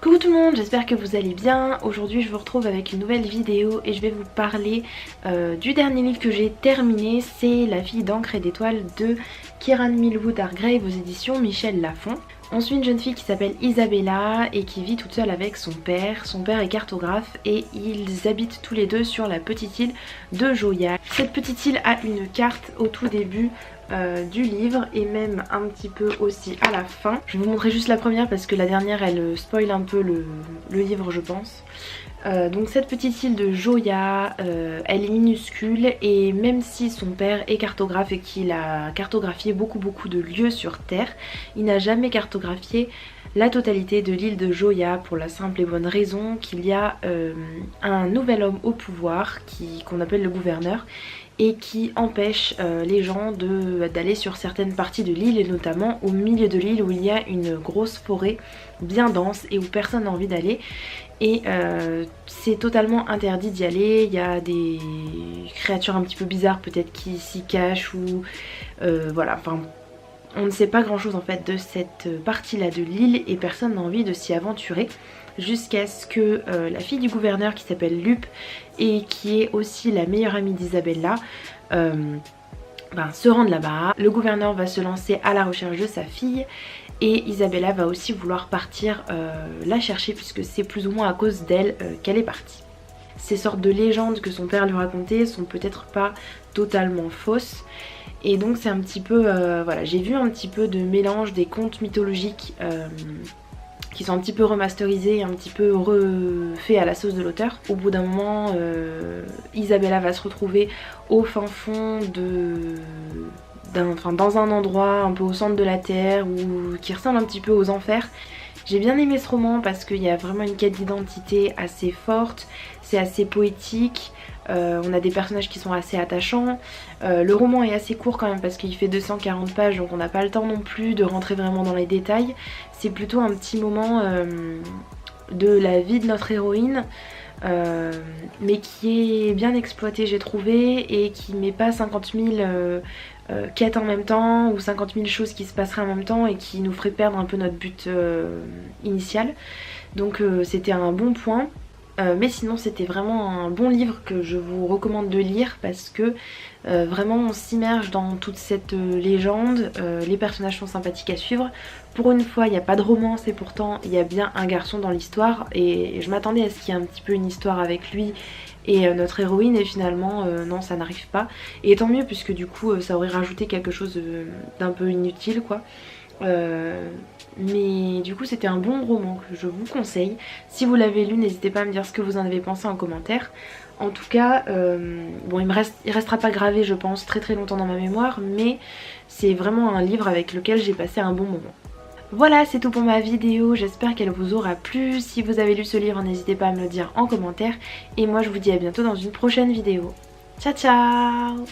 Coucou tout le monde, j'espère que vous allez bien. Aujourd'hui je vous retrouve avec une nouvelle vidéo et je vais vous parler du dernier livre que j'ai terminé. C'est La fille d'encre et d'étoiles de Kieran Millwood Hargrave aux éditions Michel Lafon. On suit une jeune fille qui s'appelle Isabella et qui vit toute seule avec son père. Son père est cartographe et ils habitent tous les deux sur la petite île de Joya. Cette petite île a une carte au tout début du livre et même un petit peu aussi à la fin. Je vais vous montrer juste la première parce que la dernière elle spoil un peu le livre je pense. Donc cette petite île de Joya, elle est minuscule et même si son père est cartographe et qu'il a cartographié beaucoup de lieux sur Terre, il n'a jamais cartographié la totalité de l'île de Joya pour la simple et bonne raison qu'il y a un nouvel homme au pouvoir qu'on appelle le gouverneur et qui empêche les gens d'aller sur certaines parties de l'île et notamment au milieu de l'île où il y a une grosse forêt bien dense et où personne n'a envie d'aller. Et c'est totalement interdit d'y aller, il y a des créatures un petit peu bizarres peut-être qui s'y cachent ou voilà, enfin on ne sait pas grand chose en fait de cette partie là de l'île et personne n'a envie de s'y aventurer jusqu'à ce que la fille du gouverneur qui s'appelle Lup et qui est aussi la meilleure amie d'Isabella se rende là-bas. Le gouverneur va se lancer à la recherche de sa fille et Isabella va aussi vouloir partir la chercher puisque c'est plus ou moins à cause d'elle qu'elle est partie. Ces sortes de légendes que son père lui racontait sont peut-être pas totalement fausses et donc c'est un petit peu voilà, j'ai vu un petit peu de mélange des contes mythologiques qui sont un petit peu remasterisés, un petit peu refaits à la sauce de l'auteur. Au bout d'un moment, Isabella va se retrouver au fin fond dans un endroit un peu au centre de la terre qui ressemble un petit peu aux enfers. J'ai bien aimé ce roman parce qu'il y a vraiment une quête d'identité assez forte, c'est assez poétique. On a des personnages qui sont assez attachants. Le roman est assez court quand même parce qu'il fait 240 pages donc on n'a pas le temps non plus de rentrer vraiment dans les détails. C'est plutôt un petit moment de la vie de notre héroïne mais qui est bien exploité j'ai trouvé et qui met pas 50 000 quêtes en même temps ou 50 000 choses qui se passeraient en même temps et qui nous ferait perdre un peu notre but initial. Donc c'était un bon point. Mais sinon c'était vraiment un bon livre que je vous recommande de lire parce que vraiment on s'immerge dans toute cette légende, les personnages sont sympathiques à suivre. Pour une fois il n'y a pas de romance et pourtant il y a bien un garçon dans l'histoire et je m'attendais à ce qu'il y ait un petit peu une histoire avec lui et notre héroïne et finalement non ça n'arrive pas. Et tant mieux puisque du coup ça aurait rajouté quelque chose d'un peu inutile quoi. Mais du coup c'était un bon roman que je vous conseille. Si vous l'avez lu n'hésitez pas à me dire ce que vous en avez pensé en commentaire. En tout cas bon il restera pas gravé je pense très longtemps dans ma mémoire, mais c'est vraiment un livre avec lequel j'ai passé un bon moment. Voilà, c'est tout pour ma vidéo, j'espère qu'elle vous aura plu. Si vous avez lu ce livre n'hésitez pas à me le dire en commentaire et moi je vous dis à bientôt dans une prochaine vidéo. Ciao ciao.